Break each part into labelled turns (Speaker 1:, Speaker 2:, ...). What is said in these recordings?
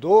Speaker 1: 2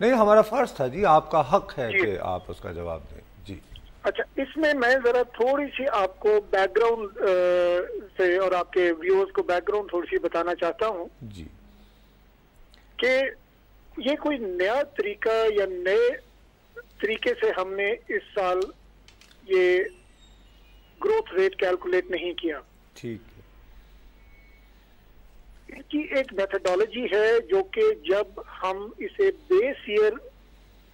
Speaker 1: نہیں ہمارا فرض تھا جی، آپ کا حق ہے کہ آپ اس کا جواب دیں جی.
Speaker 2: اچھا، اس میں میں ذرا تھوڑی سی آپ کو بیک گراؤنڈ سے اور آپ کے ویورز کو بیک گراؤنڈ تھوڑی سی بتانا چاہتا ہوں
Speaker 1: جی
Speaker 2: کہ یہ کوئی نیا طریقہ یا نئے طریقے سے ہم نے اس سال یہ گروتھ ریٹ کیلکولیٹ نہیں کیا.
Speaker 1: ٹھیک ہے.
Speaker 2: اس کی ایک میتھڈالوجی ہے جو کہ جب ہم اسے بیس ایئر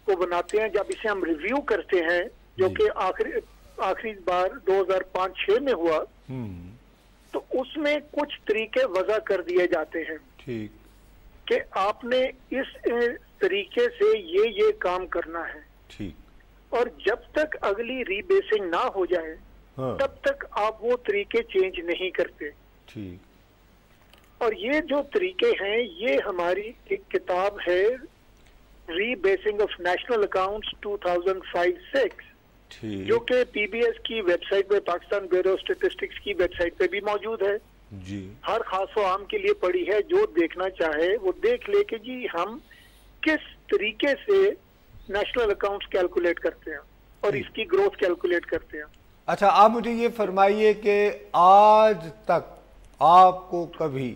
Speaker 2: کو بناتے ہیں، جب اسے ہم ریویو کرتے ہیں، جو کہ آخری بار 2005-06 میں ہوا، تو اس میں کچھ طریقے وضع کر دیے جاتے ہیں.
Speaker 1: ٹھیک.
Speaker 2: کہ آپ نے اس طریقے سے یہ کام کرنا ہے.
Speaker 1: ٹھیک.
Speaker 2: اور جب تک اگلی ری بیسنگ نہ ہو جائے تب تک آپ وہ طریقے چینج نہیں کرتے.
Speaker 1: ٹھیک.
Speaker 2: اور یہ جو طریقے ہیں یہ ہماری ایک کتاب ہے ری بیسنگ آف نیشنل اکاؤنٹس 2005-06 جو کہ پی بی ایس کی ویب سائٹ پہ، پاکستان بیورو اسٹیٹسٹکس کی ویب سائٹ پہ بھی موجود ہے.
Speaker 1: جی.
Speaker 2: ہر خاص و عام کے لیے پڑھی ہے، جو دیکھنا چاہے وہ دیکھ لے کہ جی ہم کس طریقے سے نیشنل اکاؤنٹس کیلکولیٹ کرتے ہیں اور اس کی گروتھ کیلکولیٹ کرتے ہیں.
Speaker 1: اچھا، آپ مجھے یہ فرمائیے کہ آج تک آپ کو کبھی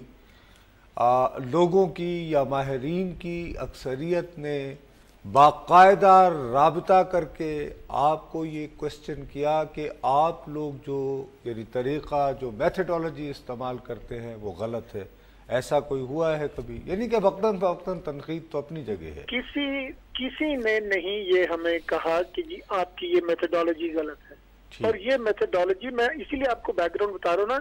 Speaker 1: لوگوں کی یا ماہرین کی اکثریت نے باقاعدہ رابطہ کر کے آپ کو یہ کوسچن کیا کہ آپ لوگ جو یعنی طریقہ جو میتھڈالوجی استعمال کرتے ہیں وہ غلط ہے؟ ایسا کوئی ہوا ہے کبھی؟ یعنی کہ وقتاً فوقتاً تنقید تو اپنی جگہ ہے.
Speaker 2: کسی نے نہیں یہ ہمیں کہا کہ جی آپ کی یہ میتھڈالوجی غلط ہے. اور یہ میتھڈالوجی میں اسی لیے آپ کو بیک گراؤنڈ بتا رہا ہوں نا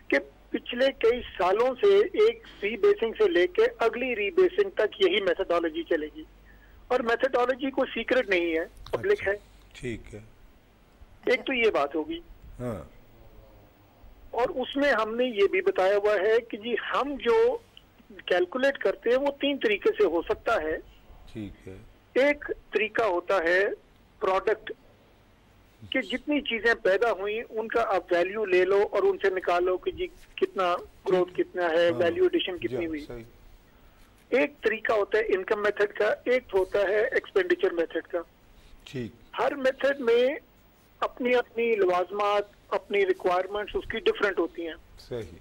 Speaker 2: کہ پچھلے کئی سالوں سے ایک ری بیسنگ سے لے کے اگلی ری بیسنگ تک یہی میتھڈالوجی چلے گی. اور میتھڈالوجی کوئی سیکرٹ نہیں ہے، پبلک ہے.
Speaker 1: ٹھیک ہے.
Speaker 2: ایک تو یہ بات ہوگی.
Speaker 1: ہاں.
Speaker 2: اور اس میں ہم نے یہ بھی بتایا ہوا ہے کہ جی ہم جو کیلکولیٹ کرتے ہیں وہ 3 طریقے سے ہو سکتا ہے.
Speaker 1: ٹھیک ہے.
Speaker 2: ایک طریقہ ہوتا ہے پروڈکٹ، کہ جتنی چیزیں پیدا ہوئیں ان کا آپ ویلیو لے لو اور ان سے نکالو کہ جی کتنا گروتھ کتنا ہے، ویلیو ایڈیشن کتنی ہوئی. ایک طریقہ ہوتا ہے انکم میتھڈ کا، ایک ہوتا ہے ایکسپینڈیچر میتھڈ کا.
Speaker 1: ٹھیک.
Speaker 2: ہر میتھڈ میں اپنی اپنی لوازمات، اپنی ریکوائرمنٹس اس کی ڈفرینٹ ہوتی ہیں.
Speaker 1: صحیح.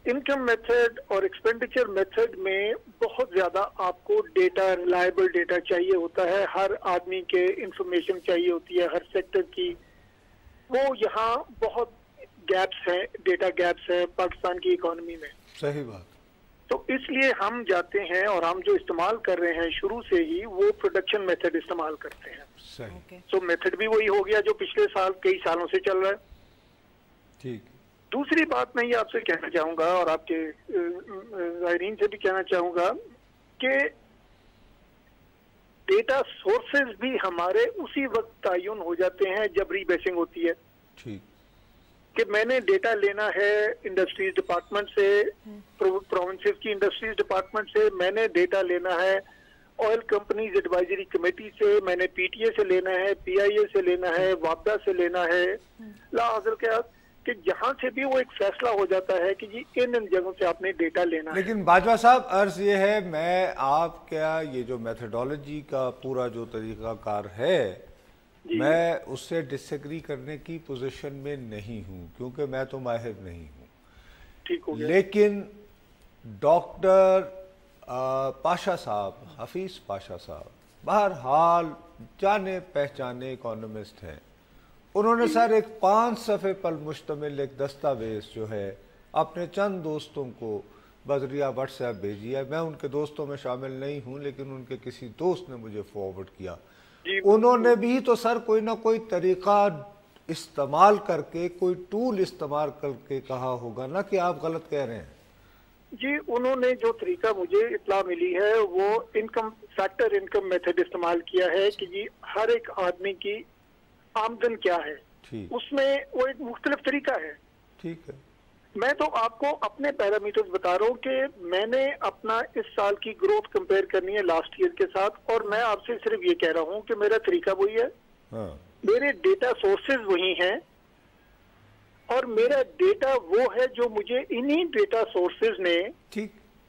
Speaker 2: انکم میتھڈ اور ایکسپینڈیچر میتھڈ میں بہت زیادہ آپ کو ڈیٹا، ریلائبل ڈیٹا چاہیے ہوتا ہے. ہر آدمی کے انفارمیشن چاہیے ہوتی ہے ہر سیکٹر کی. وہ یہاں بہت گیپس ہیں، ڈیٹا گیپس ہیں پاکستان کی اکانومی میں.
Speaker 1: صحیح بات.
Speaker 2: تو اس لیے ہم جاتے ہیں اور ہم جو استعمال کر رہے ہیں شروع سے ہی وہ پروڈکشن میتھڈ استعمال کرتے ہیں.
Speaker 1: صحیح.
Speaker 2: تو میتھڈ بھی وہی ہو گیا جو پچھلے کئی سالوں سے چل رہا ہے.
Speaker 1: ٹھیک.
Speaker 2: دوسری بات میں یہ آپ سے کہنا چاہوں گا اور آپ کے زائرین سے بھی کہنا چاہوں گا کہ ڈیٹا سورسز بھی ہمارے اسی وقت تعین ہو جاتے ہیں جب ری بیسنگ ہوتی ہے.
Speaker 1: ٹھیک.
Speaker 2: کہ میں نے ڈیٹا لینا ہے انڈسٹریز ڈپارٹمنٹ سے، پروونسز کی انڈسٹریز ڈپارٹمنٹ سے، میں نے ڈیٹا لینا ہے آئل کمپنیز ایڈوائزری کمیٹی سے، میں نے پی ٹی اے سے لینا ہے، پی آئی اے سے لینا ہے، وابڈا سے لینا ہے. لا حاصل کیا کہ جہاں سے بھی وہ ایک فیصلہ ہو جاتا ہے کہ جی ان جگہوں سے آپ نے ڈیٹا لینا ہے.
Speaker 1: لیکن باجوہ صاحب عرض یہ ہے، میں آپ کا یہ جو میتھڈالوجی کا پورا جو طریقہ کار ہے میں اس سے ڈس ایگری کرنے کی پوزیشن میں نہیں ہوں کیونکہ میں تو ماہر نہیں ہوں.
Speaker 2: ٹھیک ہو گیا.
Speaker 1: لیکن ڈاکٹر پاشا صاحب، حفیظ پاشا صاحب بہرحال جانے پہچانے اکانومسٹ ہیں. انہوں نے سر ایک 5 صفحے پر مشتمل ایک دستاویز جو ہے اپنے چند دوستوں کو بذریعہ واٹس ایپ بھیجی ہے. میں ان کے دوستوں میں شامل نہیں ہوں لیکن ان کے کسی دوست نے مجھے فارورڈ کیا. انہوں نے بھی تو سر کوئی نہ کوئی طریقہ استعمال کر کے، کوئی ٹول استعمال کر کے کہا ہوگا نا کہ آپ غلط کہہ رہے ہیں.
Speaker 2: جی انہوں نے جو طریقہ مجھے اطلاع ملی ہے وہ فیکٹر انکم میتھڈ استعمال کیا ہے کہ جی ہر ایک آدمی کی آمدن کیا ہے. اس میں وہ ایک مختلف طریقہ ہے.
Speaker 1: ٹھیک ہے.
Speaker 2: میں تو آپ کو اپنے پیرامیٹرز بتا رہا ہوں کہ میں نے اپنا اس سال کی گروتھ کمپیئر کرنی ہے لاسٹ ایئر کے ساتھ، اور میں آپ سے صرف یہ کہہ رہا ہوں کہ میرا طریقہ وہی ہے. میرے ڈیٹا سورسز وہی ہیں اور میرا ڈیٹا وہ ہے جو مجھے انہی ڈیٹا سورسز نے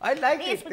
Speaker 1: I like it.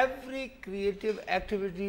Speaker 1: Every creative activity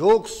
Speaker 1: jokes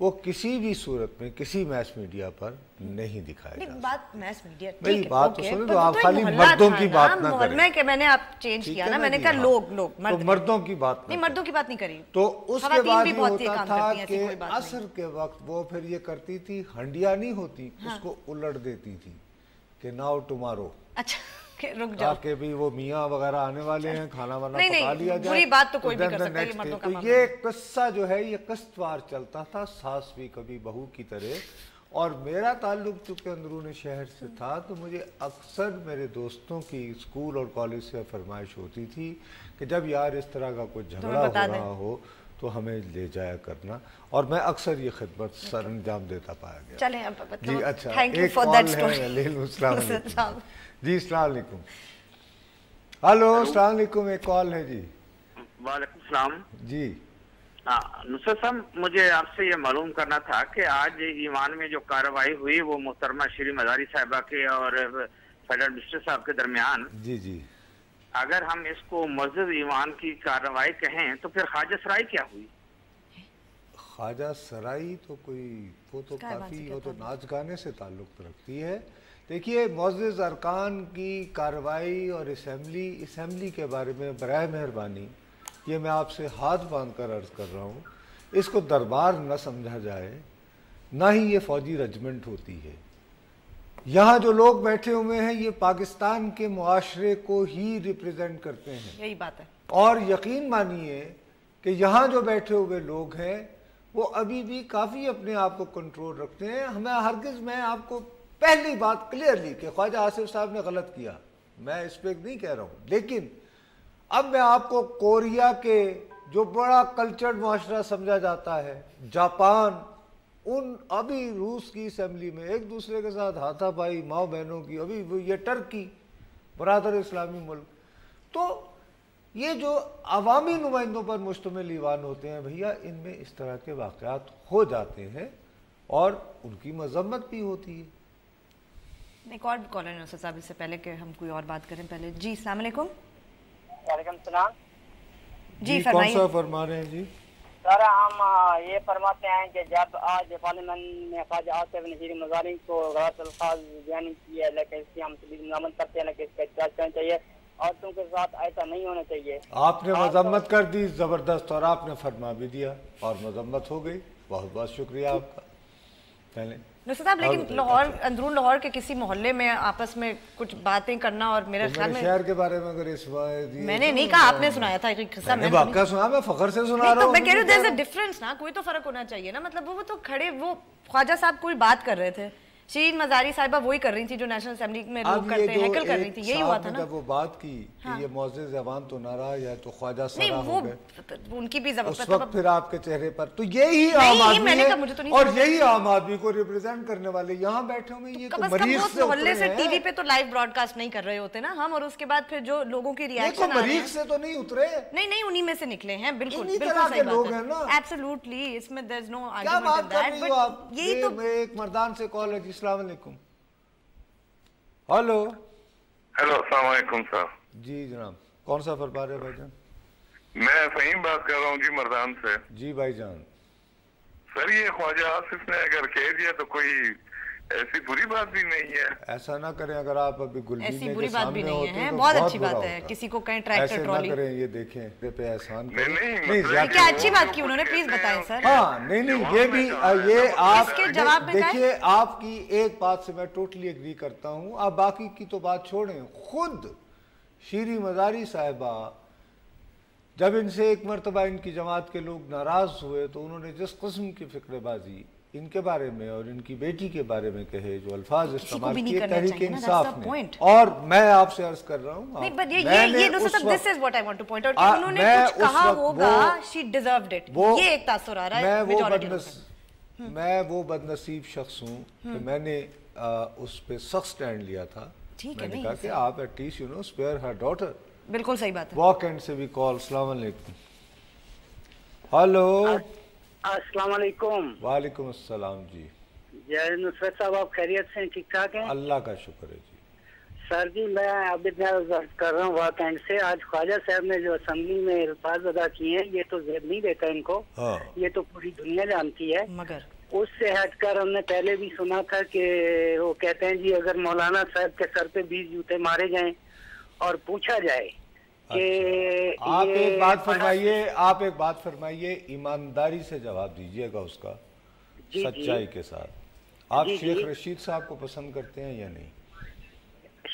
Speaker 1: وہ کسی بھی صورت میں کسی میس میڈیا پر نہیں دکھائے گا.
Speaker 3: بات میس میڈیا
Speaker 1: میری بات تو سنیں تو آپ خالی مردوں کی بات نہ کریں.
Speaker 3: میں کہ میں نے آپ چینج کیا نا, میں نے کہا لوگ
Speaker 1: مردوں کی بات
Speaker 3: نہیں, مردوں کی بات نہیں کری.
Speaker 1: تو اس کے بعد یہ ہوتا تھا کہ عصر کے وقت وہ پھر یہ کرتی تھی, ہنڈیا نہیں ہوتی اس کو الٹ دیتی تھی کہ ناؤ ٹمارو.
Speaker 3: اچھا رک جاؤ
Speaker 1: کہ بھی وہ میاں وغیرہ آنے والے ہیں, کھانا وانا پکا لیا جائے.
Speaker 3: بری بات تو کوئی بھی کر سکتا ہے, یہ مردوں کا
Speaker 1: تو یہ قصہ جو ہے یہ قسط وار چلتا تھا, ساس بھی کبھی بہو کی طرح. اور میرا تعلق چونکہ اندرون شہر سے تھا تو مجھے اکثر میرے دوستوں کی اسکول اور کالج سے فرمائش ہوتی تھی کہ جب یار اس طرح کا کوئی جھگڑا ہو رہا ہو تو ہمیں لے جایا کرنا, اور میں اکثر یہ خدمت سر انجام دیتا پایا گیا.
Speaker 3: چلیں
Speaker 1: جی اچھا, ایک کال ہے. السلام علیکم. جی السلام علیکم. ہلو السلام علیکم, ایک کال ہے. جی
Speaker 4: وعلیکم السلام.
Speaker 1: جی
Speaker 4: نصرت صاحب, مجھے آپ سے یہ معلوم کرنا تھا کہ آج ایوان میں جو کارروائی ہوئی وہ محترمہ شری مزاری صاحبہ کے اور فیڈرل منسٹر صاحب کے درمیان,
Speaker 1: جی جی,
Speaker 4: اگر ہم اس کو معزز ایوان کی کارروائی کہیں تو پھر خواجہ سرائی کیا ہوئی؟
Speaker 1: خواجہ سرائی تو کوئی وہ تو کافی وہ تو ناچ گانے سے تعلق رکھتی ہے. دیکھیے معزز ارکان کی کارروائی اور اسمبلی کے بارے میں برائے مہربانی یہ میں آپ سے ہاتھ باندھ کر عرض کر رہا ہوں, اس کو دربار نہ سمجھا جائے, نہ ہی یہ فوجی رجمنٹ ہوتی ہے. یہاں جو لوگ بیٹھے ہوئے ہیں یہ پاکستان کے معاشرے کو ہی ریپریزنٹ کرتے ہیں.
Speaker 3: یہی بات ہے.
Speaker 1: اور یقین مانیے کہ یہاں جو بیٹھے ہوئے لوگ ہیں وہ ابھی بھی کافی اپنے آپ کو کنٹرول رکھتے ہیں. ہمیں ہرگز, میں آپ کو پہلی بات کلیئرلی کہ خواجہ آصف صاحب نے غلط کیا, میں اس پہ نہیں کہہ رہا ہوں, لیکن اب میں آپ کو کوریا کے جو بڑا کلچرڈ معاشرہ سمجھا جاتا ہے, جاپان, ان ابھی روس کی اسمبلی میں ایک دوسرے کے ساتھ ہاتھا پائی ماؤ بہنوں کی, ابھی یہ ٹرکی برادر اسلامی ملک. تو یہ جو عوامی نمائندوں پر مشتمل ایوان ہوتے ہیں بھیا, ان میں اس طرح کے واقعات ہو جاتے ہیں اور ان کی مذمت بھی ہوتی ہے.
Speaker 3: ایک اور کالر ہے صاحب, اس سے پہلے کہ ہم کوئی اور بات کریں پہلے. جی السلام علیکم.
Speaker 5: وعلیکم السلام.
Speaker 1: جی کون سا فرما رہے ہیں؟ جی
Speaker 5: سر, ہم یہ فرماتے ہیں کہ جب آج پارلیمنٹ میں خواجہ آصف نے شری مزاری کو غلط الفاظ بیان کی ہے, لیکن اس کی ہم سبھی مذمت کرتے ہیں, لیکن اس کا احتجاج کرنا چاہیے. عورتوں کے ساتھ ایسا نہیں ہونا چاہیے.
Speaker 1: آپ نے مذمت کر دی زبردست, اور آپ نے فرما بھی دیا اور مذمت ہو گئی. بہت بہت شکریہ آپ کا. پہلے
Speaker 3: نصرت صاحب, لیکن لاہور, اندرون لاہور کے کسی محلے میں آپس میں کچھ باتیں کرنا, اور میرا خیال میں
Speaker 1: شہر کے بارے میں اگر اس بات
Speaker 3: میں نے نہیں کہا, آپ نے سنایا تھا ایک قصہ, میں نے
Speaker 1: واقعہ سنا, میں فخر سے سنا رہا ہوں.
Speaker 3: میں کہہ رہی ہوں there's a difference نا, کوئی تو فرق ہونا چاہیے نا. مطلب وہ تو کھڑے, وہ خواجہ صاحب کوئی بات کر رہے تھے, شرین مزاری صاحبہ وہی کر رہی تھی جو نیشنل اسمبلی میں لوگ کرتے ہیں, ہیکل کر رہی تھی, یہی ہوا تھا نا.
Speaker 1: جب وہ بات کی کہ یہ معزز ایوان تو نہ رہا, یا تو خواجہ سرا ہو گئے,
Speaker 3: ان کی بھی ضرورت
Speaker 1: اس وقت پھر آپ کے چہرے پر تو یہی عام آدمی ہے, اور یہی عام آدمی کو ریپریزنٹ کرنے والے یہاں بیٹھے ہوئے. یہ تو مریخ سے
Speaker 3: محلے سے ٹی وی پہ تو لائیو براڈ کاسٹ نہیں کر رہے ہوتے نا ہم, اور اس کے بعد پھر جو لوگوں کی ریاکشن
Speaker 1: مریخ سے تو نہیں اترے,
Speaker 3: نہیں انہی میں سے نکلے ہیں. بالکل بالکل صحیح بات ہے, ایبسولوٹلی, اس میں there's no argument in that, but یہی تو.
Speaker 1: ایک مردان سے کال ہے. جی السلام علیکم. ہلو
Speaker 6: السلام علیکم صاحب.
Speaker 1: جی جناب, کون سا فرما رہے بھائی جان؟
Speaker 6: میں فہیم بات کر رہا ہوں جی مردان سے.
Speaker 1: جی بھائی جان.
Speaker 6: سر یہ خواجہ آصف نے اگر کہہ دیا تو کوئی ایسی بری بات بھی نہیں ہے.
Speaker 1: ایسا نہ کریں, اگر آپ ابھی
Speaker 3: ایسی بری بات بھی نہیں ہے, بہت اچھی بات ہے. کسی کو کہیں ٹریکٹر ٹرالی,
Speaker 1: ایسے نہ کریں, یہ دیکھیں پہ احسان کریں.
Speaker 6: نہیں
Speaker 3: کیا اچھی بات کی انہوں نے, پلیز بتائیں سر.
Speaker 1: ہاں نہیں, یہ بھی, یہ آپ دیکھیے, آپ کی ایک بات سے میں ٹوٹلی ایگری کرتا ہوں. آپ باقی کی تو بات چھوڑیں. خود شری مزاری صاحبہ جب ان سے ایک مرتبہ ان کی جماعت کے لوگ ناراض ہوئے تو انہوں نے جس قسم کی فکر بازی ان کے بارے میں اور ان کی بیٹی کے بارے میں کہے, جو الفاظ استعمال کیے تحریک انصاف نے, اور میں آپ سے عرض کر رہا ہوں,
Speaker 3: یہ دوسرا this is what I want to point out, کہ انہوں نے کچھ کہا ہوگا, she deserved it, یہ ایک تاثر آ رہا ہے.
Speaker 1: میں وہ بدنصیب شخص ہوں کہ میں نے اس پہ سخت سٹینڈ لیا تھا. میں نے کہا کہ آپ at least you know spare her daughter.
Speaker 3: بالکل صحیح بات ہے.
Speaker 1: واک اینڈ سے بھی کال. السلام علیکم. ہلو
Speaker 5: السلام علیکم.
Speaker 1: وعلیکم السلام. جی
Speaker 5: نصرت صاحب, آپ خیریت سے ٹھیک ٹھاک ہیں؟
Speaker 1: اللہ کا شکر ہے. جی
Speaker 5: سر جی, میں ابھی کر رہا ہوں واک اینڈ سے. آج خواجہ صاحب نے جو اسمبلی میں الفاظ ادا کیے ہیں, یہ تو زیب نہیں دیتا ان کو, یہ تو پوری دنیا جانتی ہے.
Speaker 3: مگر
Speaker 7: اس سے ہٹ کر ہم نے پہلے بھی سنا تھا کہ وہ کہتے ہیں جی اگر مولانا صاحب کے سر پہ 20 جوتے مارے جائیں اور پوچھا جائے کہ
Speaker 1: آپ ایک بات فرمائیے ایمانداری سے جواب دیجئے گا اس کا، سچائی کے ساتھ. آپ شیخ رشید صاحب کو پسند کرتے ہیں یا نہیں؟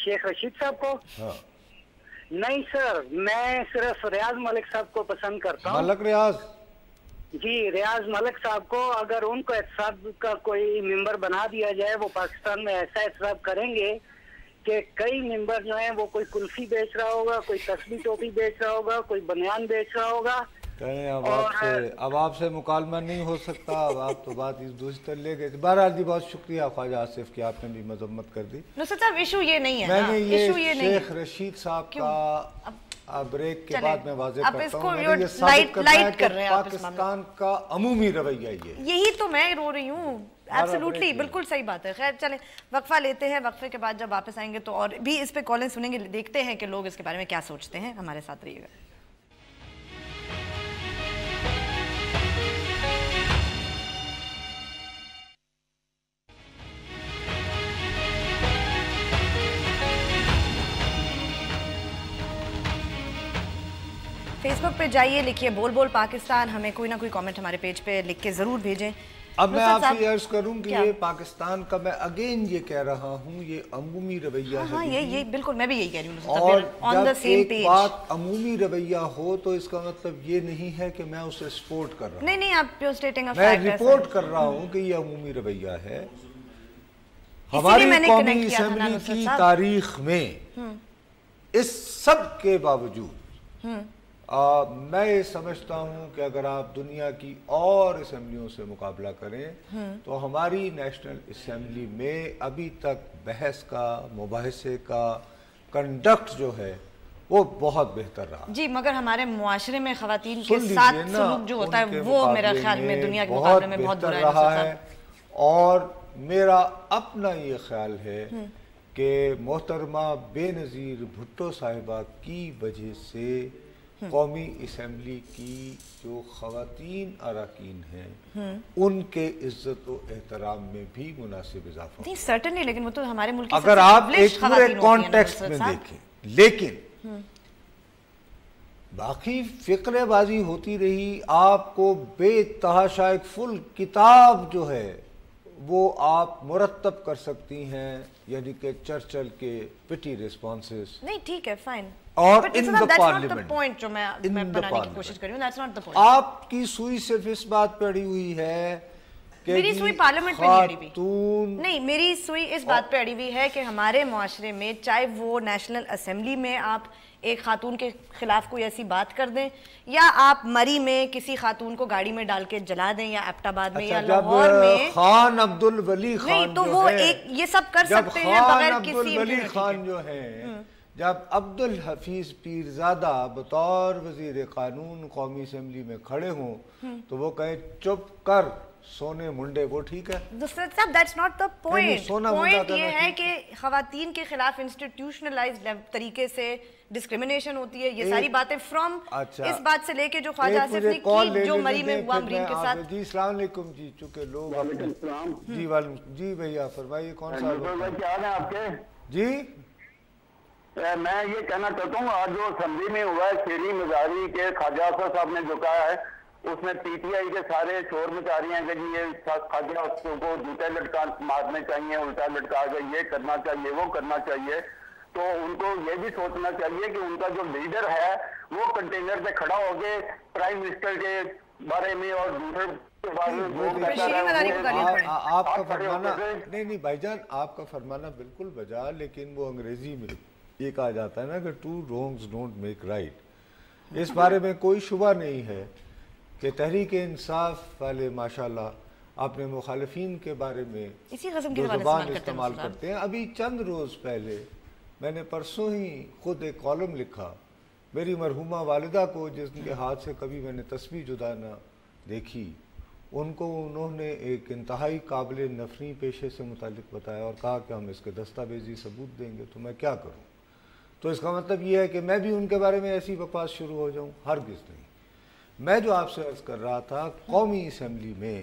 Speaker 7: شیخ رشید صاحب کو؟
Speaker 1: ہاں.
Speaker 7: نہیں سر، میں صرف ریاض ملک صاحب کو پسند کرتا ہوں.
Speaker 1: ملک ریاض؟
Speaker 7: جی ریاض ملک صاحب کو. اگر ان کو احتساب کا کوئی ممبر بنا دیا جائے، وہ پاکستان میں ایسا احتساب کریں گے کہ کئی ممبر جو ہیں وہ کوئی کلفی بیچ رہا ہوگا، کوئی تسبیح ٹوپی بیچ رہا ہوگا، کوئی بنیان بیچ رہا ہوگا.
Speaker 1: اب آپ سے مکالمہ نہیں ہو سکتا، اب آپ تو بات اس دوسری طرح لے گئے. بہرحال جی بہت شکریہ خواجہ آصف کہ آپ نے بھی مذمت کر دی.
Speaker 3: نصرت صاحب ایشو یہ نہیں ہے،
Speaker 1: میں نے یہ شیخ رشید صاحب کا بریک کے بعد میں واضح کرتا ہوں، میں نے یہ ثابت کرنا ہے کہ پاکستان کا عمومی رویہ
Speaker 3: یہی تو میں رو رہی ہوں. ایبسولوٹلی بالکل صحیح بات ہے. خیر چلیں وقفہ لیتے ہیں، وقفے کے بعد جب واپس آئیں گے تو اور بھی اس پہ کالیں سنیں گے، دیکھتے ہیں کہ لوگ اس کے بارے میں کیا سوچتے ہیں. ہمارے ساتھ رہیے گا. فیس بک پہ جائیے، لکھیے بول بول پاکستان، ہمیں کوئی نہ کوئی کامنٹ ہمارے پیج پہ لکھ کے ضرور بھیجیں.
Speaker 1: اب میں آپ سے عرض کروں کہ یہ پاکستان کا، میں اگین یہ کہہ رہا ہوں، یہ عمومی رویہ ہے.
Speaker 3: ہاں یہ بالکل میں بھی یہی کہہ رہی ہوں.
Speaker 1: اور جب ایک بات عمومی رویہ ہو تو اس کا مطلب یہ نہیں ہے کہ میں اسے سپورٹ کر رہا ہوں.
Speaker 3: نہیں آپ
Speaker 1: میں رپورٹ کر رہا ہوں کہ یہ عمومی رویہ ہے. ہماری قومی اسمبلی کی تاریخ میں اس سب کے باوجود میں یہ سمجھتا ہوں کہ اگر آپ دنیا کی اور اسمبلیوں سے مقابلہ کریں تو ہماری نیشنل اسمبلی میں ابھی تک بحث کا، مباحثے کا کنڈکٹ جو ہے وہ بہت بہتر رہا.
Speaker 3: جی مگر ہمارے معاشرے میں خواتین کے ساتھ سلوک جو ہوتا ہے وہ میرا خیال میں دنیا کے مقابلے میں بہت برا
Speaker 1: رہا ہے. اور میرا اپنا یہ خیال ہے کہ محترمہ بے نظیر بھٹو صاحبہ کی وجہ سے قومی اسمبلی کی جو خواتین اراکین ہیں ان کے عزت و احترام میں بھی مناسب اضافہ.
Speaker 3: نہیں سرٹنلی، لیکن وہ تو ہمارے ملک کی
Speaker 1: اگر آپ ایک پورے کانٹیکسٹ میں دیکھیں، لیکن باقی فقرے بازی ہوتی رہی. آپ کو بے تحاشا ایک فل کتاب جو ہے وہ آپ مرتب کر سکتی ہیں، یعنی کہ چرچل کے پٹی ریسپانسز.
Speaker 3: نہیں ٹھیک ہے فائن،
Speaker 1: اور ان دا پارلیمنٹ
Speaker 3: جو میں بنانے کی کوشش کر رہی ہوں، that's not the point.
Speaker 1: آپ کی سوئی صرف اس بات پہ اڑی ہوئی ہے کہ
Speaker 3: میری سوئی پارلیمنٹ پہ نہیں اڑی
Speaker 1: ہوئی.
Speaker 3: نہیں میری سوئی اس بات پہ اڑی ہوئی ہے کہ ہمارے معاشرے میں چاہے وہ نیشنل اسمبلی میں آپ ایک خاتون کے خلاف کوئی ایسی بات کر دیں، یا آپ مری میں کسی خاتون کو گاڑی میں ڈال کے جلا دیں، یا ایبٹ آباد میں یا لاہور میں
Speaker 1: خان عبدالولی خان
Speaker 3: نہیں تو وہ ایک یہ سب کر سکتے ہیں بغیر کسی
Speaker 1: عبدالولی خان جو ہیں، جب عبدالحفیظ پیرزادہ بطور وزیر قانون قومی اسمبلی میں کھڑے ہوں تو وہ کہیں چپ کر سونے منڈے، وہ ٹھیک ہے؟
Speaker 3: نصرت صاحب that's not the point. Point یہ ہے کہ خواتین کے خلاف انسٹیٹیوشنلائزڈ طریقے سے ڈسکریمنیشن ہوتی ہے. یہ ساری باتیں فرام اس بات سے لے کے جو خواجہ آصف نے کی جو مری میں ہوا امرین کے ساتھ.
Speaker 1: جی السلام علیکم. جی چونکہ لوگ جی بھیا فرمائیے کون سا
Speaker 8: کیا ہے آپ کے؟
Speaker 1: جی
Speaker 8: میں یہ کہنا چاہتا ہوں آج جو اسمبلی میں ہوا ہے شیری مزاری کے خواجہ آصف صاحب نے جو کہا ہے اس میں پی ٹی آئی کے سارے شور مچا رہی ہیں کہ جی یہ خواجہ آصف کو جوتے لٹکا مارنے چاہیے، الٹا لٹکا کے یہ کرنا چاہیے، وہ کرنا چاہیے. تو ان کو یہ بھی سوچنا چاہیے کہ ان کا جو لیڈر ہے وہ کنٹینر پہ کھڑا ہو کے پرائم منسٹر کے بارے میں اور دوسرے
Speaker 1: آپ کا فرمانا نہیں بھائی جان، آپ کا فرمانا بالکل بجا، لیکن وہ انگریزی میں یہ کہا جاتا ہے نا کہ two wrongs don't make right. اس بارے میں کوئی شبہ نہیں ہے کہ تحریک انصاف والے ماشاءاللہ اپنے مخالفین کے بارے میں جو زبان استعمال کرتے ہیں. ابھی چند روز پہلے میں نے پرسوں ہی خود ایک کالم لکھا. میری مرحومہ والدہ کو جس کے ہاتھ سے کبھی میں نے تسبیح جدا نہ دیکھی، ان کو انہوں نے ایک انتہائی قابل نفری پیشے سے متعلق بتایا اور کہا کہ ہم اس کے دستاویزی ثبوت دیں گے. تو میں کیا کروں؟ تو اس کا مطلب یہ ہے کہ میں بھی ان کے بارے میں ایسی بکواس شروع ہو جاؤں؟ ہرگز نہیں. میں جو آپ سے عرض کر رہا تھا، قومی اسمبلی میں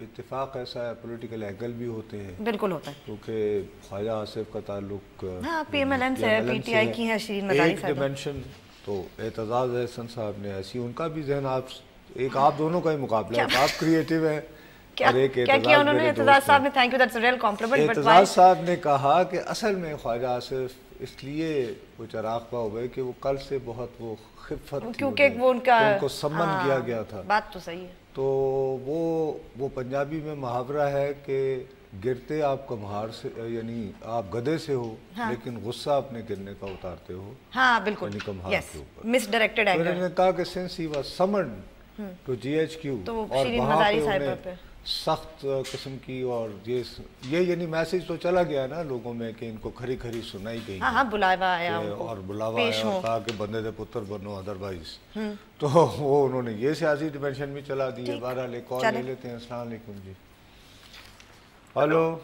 Speaker 1: اتفاق ایسا ہے, پولیٹیکل اینگل بھی ہوتے ہیں,
Speaker 3: بالکل ہوتا ہے,
Speaker 1: کیونکہ خواجہ آصف کا تعلق
Speaker 3: پی ایم ایل این سے ہے, پی ٹی آئی کی ہیں شیرین مزاری
Speaker 1: صاحب. ایک ڈیمنشن تو اعتزاز احسن صاحب نے ایسی, ان کا بھی ذہن آپ دونوں کا ہی مقابلہ ہے, آپ کریٹیو ہیں.
Speaker 3: اعتزاز
Speaker 1: صاحب نے کہا کہ اصل میں خواجہ آصف اس لیے وہ چراغ پا ہوئے کہ وہ کل سے بہت وہ خفت تھی,
Speaker 3: کیونکہ وہ ان
Speaker 1: کو سمن کیا گیا تھا.
Speaker 3: بات تو صحیح ہے.
Speaker 1: تو وہ پنجابی میں محاورہ ہے کہ گرتے آپ کمہار سے, یعنی آپ گدے سے ہو لیکن غصہ اپنے گرنے کا اتارتے ہو.
Speaker 3: ہاں بالکل, مس ڈائریکٹڈ اینگر.
Speaker 1: انہوں نے کہا کہ since he was summoned to G H Q, اور وہاں پہ انہیں سخت قسم کی, اور یہ یعنی میسج تو چلا گیا نا لوگوں میں کہ ان کو کھری کھری سنائی گئی,
Speaker 3: بلاوا آیا
Speaker 1: اور بلاوا آیا اور کہا کہ بندے دے پتر بنو ادروائز. تو وہ انہوں نے یہ سیاسی ڈیمنشن بھی چلا دی ہے. بہرحال ایک کال لے لیتے ہیں. السلام علیکم جی. ہلو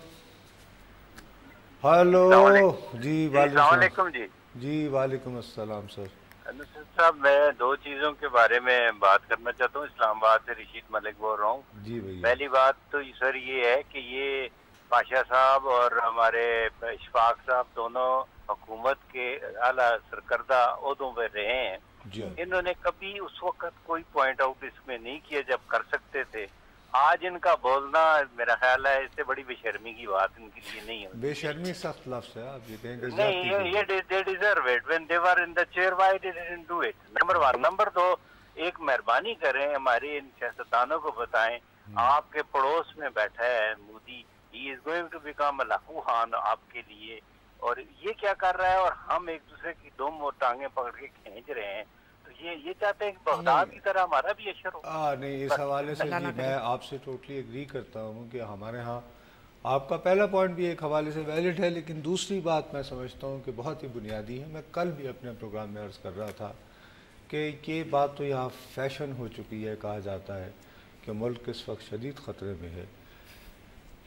Speaker 1: جی
Speaker 9: السلام علیکم.
Speaker 1: جی وعلیکم السلام سر.
Speaker 9: صاحب میں دو چیزوں کے بارے میں بات کرنا چاہتا ہوں. اسلام آباد سے رشید ملک بول رہا ہوں.
Speaker 1: جی بھائی.
Speaker 9: پہلی بات تو سر یہ ہے کہ یہ پاشا صاحب اور ہمارے اشفاق صاحب دونوں حکومت کے اعلیٰ سرکردہ عہدوں پہ رہے ہیں. انہوں نے کبھی اس وقت کوئی پوائنٹ آؤٹ اس میں نہیں کیا جب کر سکتے تھے. آج ان کا بولنا میرا خیال ہے اس سے بڑی بے شرمی کی بات ان کے لیے نہیں ہوتی.
Speaker 1: بے شرمی سخت لفظ ہے, آپ یہ کہیں گے
Speaker 9: نہیں, یہ they deserve it when they were in the chair. Why they didn't do it? Number 1. Number 2, ایک مہربانی کریں ہماری ان سیاستدانوں کو بتائیں, آپ کے پڑوس میں بیٹھا ہے Modi, he is going to become a لاہوہان آپ کے لیے, اور یہ کیا کر رہا ہے, اور ہم ایک دوسرے کی دو ٹانگیں پکڑ کے کھینچ رہے ہیں. یہ چاہتے ہیں کہ بغداد کی طرح ہمارا بھی اشر ہو.
Speaker 1: نہیں, اس حوالے سے جی میں آپ سے ٹوٹلی ایگری کرتا ہوں کہ ہمارے ہاں آپ کا پہلا پوائنٹ بھی ایک حوالے سے ویلڈ ہے, لیکن دوسری بات میں سمجھتا ہوں کہ بہت ہی بنیادی ہے. میں کل بھی اپنے پروگرام میں عرض کر رہا تھا کہ یہ بات تو یہاں فیشن ہو چکی ہے, کہا جاتا ہے کہ ملک اس وقت شدید خطرے میں ہے,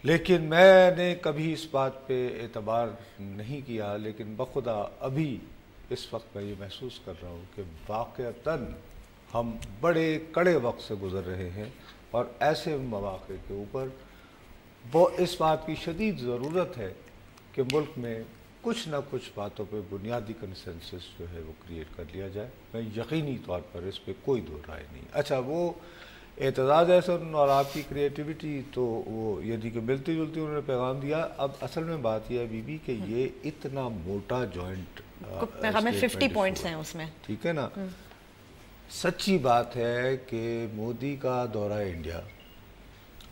Speaker 1: لیکن میں نے کبھی اس بات پہ اعتبار نہیں کیا. لیکن بخدا ابھی اس وقت میں یہ محسوس کر رہا ہوں کہ واقعتاً ہم بڑے کڑے وقت سے گزر رہے ہیں, اور ایسے مواقع کے اوپر وہ اس بات کی شدید ضرورت ہے کہ ملک میں کچھ نہ کچھ باتوں پہ بنیادی کنسنسس جو ہے وہ کریٹ کر لیا جائے. میں یقینی طور پر اس پہ کوئی دو رائے نہیں. اچھا, وہ اعتزاز احسن اور آپ کی کریٹیوٹی تو وہ یعنی کہ ملتی جلتی انہوں نے پیغام دیا. اب اصل میں بات یہ ہے بی بی کہ یہ اتنا موٹا جوائنٹ
Speaker 3: ہمیں 50 پوائنٹس ہیں اس میں,
Speaker 1: ٹھیک ہے نا. سچی بات ہے کہ مودی کا دورہ انڈیا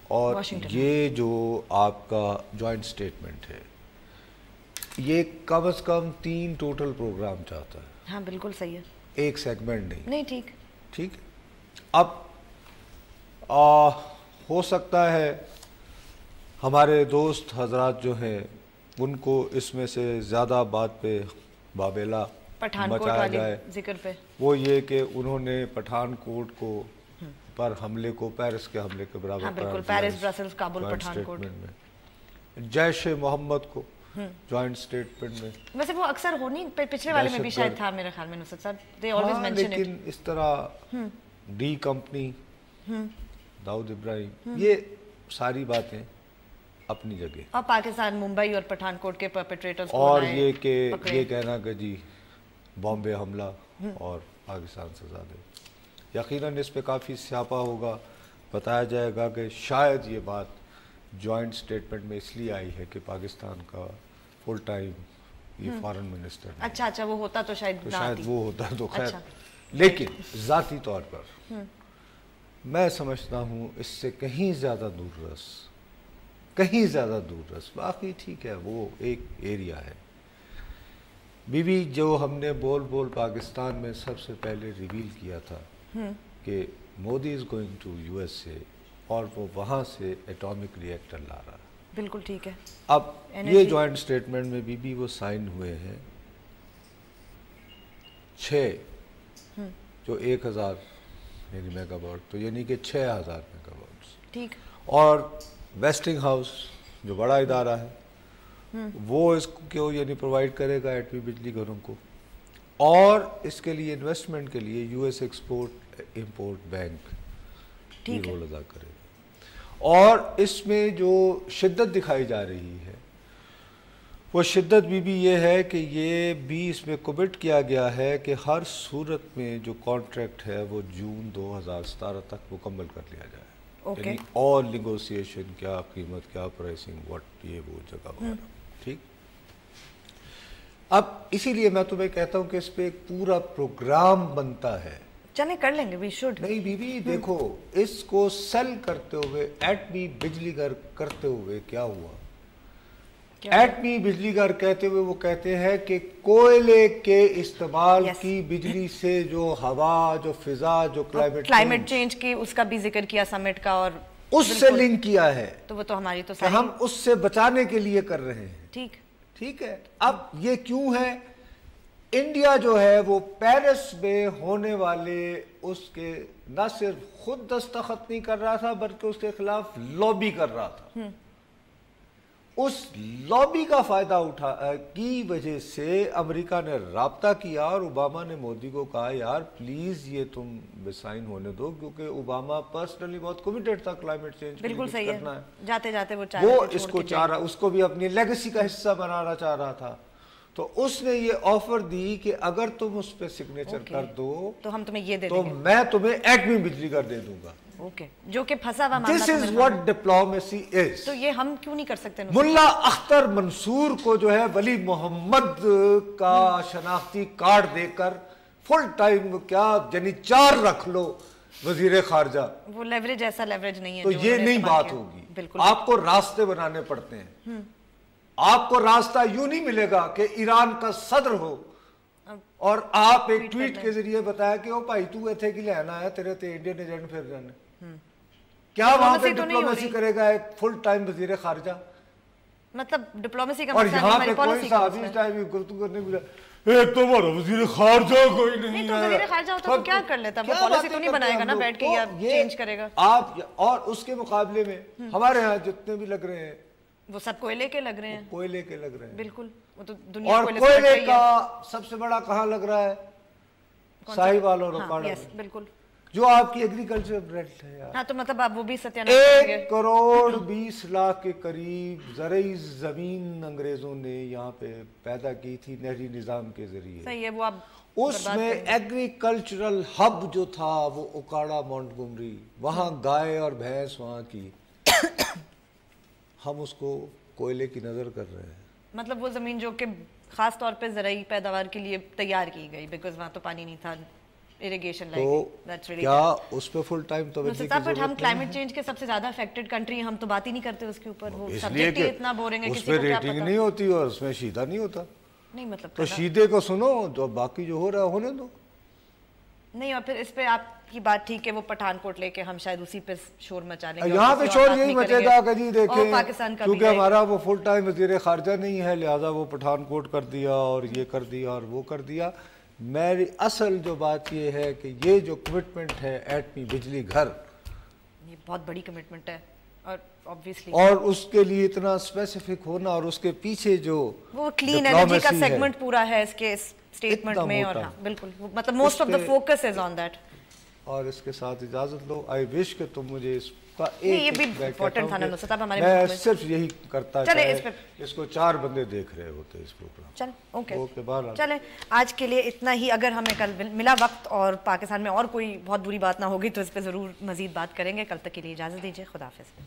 Speaker 1: اور یہ جو آپ کا جوائنٹ سٹیٹمنٹ ہے, یہ کم از کم 3 ٹوٹل پروگرام چاہتا ہے.
Speaker 3: ہاں بالکل صحیح ہے,
Speaker 1: ایک سیگمنٹ نہیں. ٹھیک. اب ہو سکتا ہے ہمارے دوست حضرات جو ہیں ان کو اس میں سے زیادہ بات پہ بابیلا مچایا جائے.
Speaker 3: ذکر پہ
Speaker 1: وہ یہ کہ انہوں نے پٹھان کوٹ کو پر حملے کو پیرس کے حملے کے برابر
Speaker 3: بالکل, پیرس, برسلز, کابل, پٹھان کوٹ
Speaker 1: میں, جیش محمد کو جوائنٹ سٹیٹمنٹ میں.
Speaker 3: ویسے وہ اکثر ہونی پچھلے والے میں بھی شاید تھا میرے خیال میں نصرت صاحب, they always mention it.
Speaker 1: لیکن اس طرح ڈی کمپنی, داؤد ابراہیم, یہ ساری باتیں اپنی جگہ.
Speaker 3: اور پاکستان ممبئی اور پٹھان کوٹ کے پرپیٹریٹرز کو
Speaker 1: اور یہ کہ یہ کہنا کہ جی بامبے حملہ اور پاکستان سزا دے, یقیناً اس پہ کافی سیاپا ہوگا. بتایا جائے گا کہ شاید یہ بات جوائنٹ سٹیٹمنٹ میں اس لیے آئی ہے کہ پاکستان کا فل ٹائم یہ فارن منسٹر.
Speaker 3: اچھا وہ ہوتا تو شاید
Speaker 1: وہ ہوتا تو خیر. لیکن ذاتی طور پر میں سمجھتا ہوں اس سے کہیں زیادہ دور رس, باقی ٹھیک ہے وہ ایک ایریا ہے. بی بی جو ہم نے بول پاکستان میں سب سے پہلے ریویل کیا تھا کہ Modi is going to U S A, اور وہ وہاں سے ایٹامک ری ایکٹر لا رہا ہے.
Speaker 3: بالکل ٹھیک ہے.
Speaker 1: اب یہ جوائنٹ سٹیٹمنٹ میں بی بی وہ سائن ہوئے ہیں 6 جو 1000 یعنی میگا واٹ, تو یعنی کہ 6000 میگا واٹس.
Speaker 3: ٹھیک.
Speaker 1: اور ویسٹنگ ہاؤس جو بڑا ادارہ ہے وہ اس کو یعنی پرووائڈ کرے گا ایٹمی بجلی گھروں کو, اور اس کے لیے انویسٹمنٹ کے لیے U S export import bank کی رول ادا کرے گا. اور اس میں جو شدت دکھائی جا رہی ہے وہ شدت بھی یہ ہے کہ یہ بھی اس میں کمٹ کیا گیا ہے کہ ہر صورت میں جو کانٹریکٹ ہے وہ جون 2017 تک مکمل کر لیا جائے. یعنی آل نیگوسیشن، کیا قیمت، کیا پرائسنگ، وٹ، یہ وہ جگہ وغیرہ. ٹھیک. اب اسی لیے میں تمہیں کہتا ہوں کہ اس پہ ایک پورا پروگرام بنتا ہے.
Speaker 3: چلیں کر لیں گے، وی شوڈ.
Speaker 1: نہیں بی بی دیکھو، اس کو سیل کرتے ہوئے ایٹمی بجلی گھر کرتے ہوئے کیا ہوا؟ ایٹمی بجلی گھر کہتے ہوئے وہ کہتے ہیں کہ کوئلے کے استعمال کی بجلی سے جو ہوا، جو فضا، جو
Speaker 3: کلائمیٹ چینج کی، اس کا بھی ذکر کیا سمٹ کا، اور
Speaker 1: اس سے لنک کیا ہے.
Speaker 3: تو وہ تو ہماری تو
Speaker 1: کہ ہم اس سے بچانے کے لیے کر رہے ہیں. ٹھیک ہے. اب یہ کیوں ہے؟ انڈیا جو ہے وہ پیرس میں ہونے والے اس کے نہ صرف خود دستخط نہیں کر رہا تھا بلکہ اس کے خلاف لابی کر رہا تھا. اس لابی کا فائدہ کی وجہ سے امریکہ نے رابطہ کیا اور اوباما نے مودی کو کہا یار پلیز یہ تم سائن ہونے دو، کیونکہ اوباما پرسنلی بہت کمیٹڈ تھا کلائمیٹ چینج
Speaker 3: بالکل صحیح ہے. جاتے جاتے وہ
Speaker 1: اس کو چاہ رہا، اس کو بھی اپنی لیگیسی کا حصہ بنانا چاہ رہا تھا. تو اس نے یہ آفر دی کہ اگر تم اس پہ سگنیچر کر دو
Speaker 3: تو ہم تمہیں یہ دے دیں گے،
Speaker 1: تو میں تمہیں ایٹمی بجلی گھر دے دوں گا.
Speaker 3: جو کہ پھنسا ہوا معاملہ.
Speaker 1: This is what diplomacy is.
Speaker 3: تو یہ ہم کیوں نہیں کر سکتے؟
Speaker 1: ملا اختر منصور کو جو ہے ولی محمد کا شناختی کارڈ دے کر فل ٹائم کیا یعنی 4 رکھ لو وزیر خارجہ.
Speaker 3: وہ لیوریج ایسا لیوریج نہیں ہے.
Speaker 1: تو یہ نہیں بات ہوگی. آپ کو راستے بنانے پڑتے ہیں. آپ کو راستہ یوں نہیں ملے گا کہ ایران کا صدر ہو اور آپ ایک ٹویٹ کے ذریعے بتایا کہ او بھائی تو ایتھے کی لینا ہے، تیرے تے انڈین ایجنٹ پھر جانے. کیا وہاں پہ ڈپلومیسی کرے گا ایک فل ٹائم وزیر خارجہ؟
Speaker 3: مطلب ڈپلومیسی کا
Speaker 1: اور یہاں پہ کوئی صحابی اس ٹائم گفتگو کرنے کو ایک تو ہمارا وزیر خارجہ کوئی نہیں ہے.
Speaker 3: تو وزیر خارجہ ہوتا تو کیا کر لیتا؟ وہ پالیسی تو نہیں بنائے گا نا بیٹھ کے یا چینج کرے گا.
Speaker 1: آپ اور اس کے مقابلے میں ہمارے ہاں جتنے بھی لگ رہے ہیں
Speaker 3: وہ سب کوئلے کے لگ رہے ہیں.
Speaker 1: کوئلے کے لگ رہے ہیں
Speaker 3: بالکل. وہ تو دنیا
Speaker 1: اور کوئلے کا سب سے بڑا کہاں لگ رہا ہے؟ ساہیوال اور اوکاڑا.
Speaker 3: بالکل.
Speaker 1: جو آپ کی ایگریکلچر بیلٹ ہے یار.
Speaker 3: ہاں تو مطلب آپ وہ بھی ستیاناش
Speaker 1: 1 کروڑ 20 لاکھ کے قریب زرعی زمین انگریزوں نے یہاں پہ پیدا کی تھی نہری نظام کے ذریعے.
Speaker 3: صحیح ہے. وہ آپ
Speaker 1: اس میں ایگریکلچرل ہب جو تھا وہ اوکاڑا مونٹگومری، وہاں گائے اور بھینس وہاں کی. ہم اس کو کوئلے کی نظر کر رہے ہیں.
Speaker 3: مطلب وہ زمین جو کہ خاص طور پہ زرعی پیداوار کے لیے تیار کی گئی بیکاز وہاں تو پانی نہیں تھا، اریگیشن
Speaker 1: تو کیا اس پہ فل ٹائم توجہ کی ضرورت ہے؟
Speaker 3: ہم کلائمیٹ چینج کے سب سے زیادہ افیکٹڈ کنٹری، ہم تو بات ہی نہیں کرتے اس کے اوپر. وہ سبجیکٹ ہی اتنا بورنگ ہے،
Speaker 1: اس پہ ریٹنگ نہیں ہوتی اور اس میں شیدہ نہیں ہوتا.
Speaker 3: نہیں مطلب
Speaker 1: تو شیدے کو سنو، جو باقی جو ہو رہا ہے ہونے دو.
Speaker 3: نہیں. اور پھر اس پہ آپ کی بات ٹھیک ہے، وہ پٹھان کوٹ لے کے ہم شاید اسی پہ شور مچا لیں گے.
Speaker 1: یہاں پہ شور یہی مچے گا کہ جی دیکھیں
Speaker 3: پاکستان کا
Speaker 1: کیونکہ ہمارا وہ فل ٹائم وزیر خارجہ نہیں ہے لہٰذا وہ پٹھان کوٹ کر دیا اور یہ کر دیا اور وہ کر دیا. میری اصل جو بات یہ ہے کہ یہ جو کمٹمنٹ ہے ایٹمی بجلی گھر،
Speaker 3: یہ بہت بڑی کمٹمنٹ ہے اور obviously
Speaker 1: اور اس کے لیے اتنا اسپیسیفک ہونا اور اس کے پیچھے جو
Speaker 3: وہ کلین انرجی کا سیگمنٹ پورا ہے اس کے سٹیٹمنٹ میں. اور ہاں بالکل مطلب most of the focus is on that.
Speaker 1: اور اس کے ساتھ اجازت لو، آئی وش کہ تم مجھے اس کا
Speaker 3: یہ بھی امپورٹنٹ تھا نا نصرت صاحب ہمارے
Speaker 1: میں صرف یہی کرتا
Speaker 3: چلے
Speaker 1: اس کو 4 بندے دیکھ رہے ہوتے اس پروگرام.
Speaker 3: چلیں اوکے چلیں آج کے لیے اتنا ہی. اگر ہمیں کل ملا وقت اور پاکستان میں اور کوئی بہت بری بات نہ ہوگی تو اس پہ ضرور مزید بات کریں گے. کل تک کے لیے اجازت دیجیے. خدا حافظ.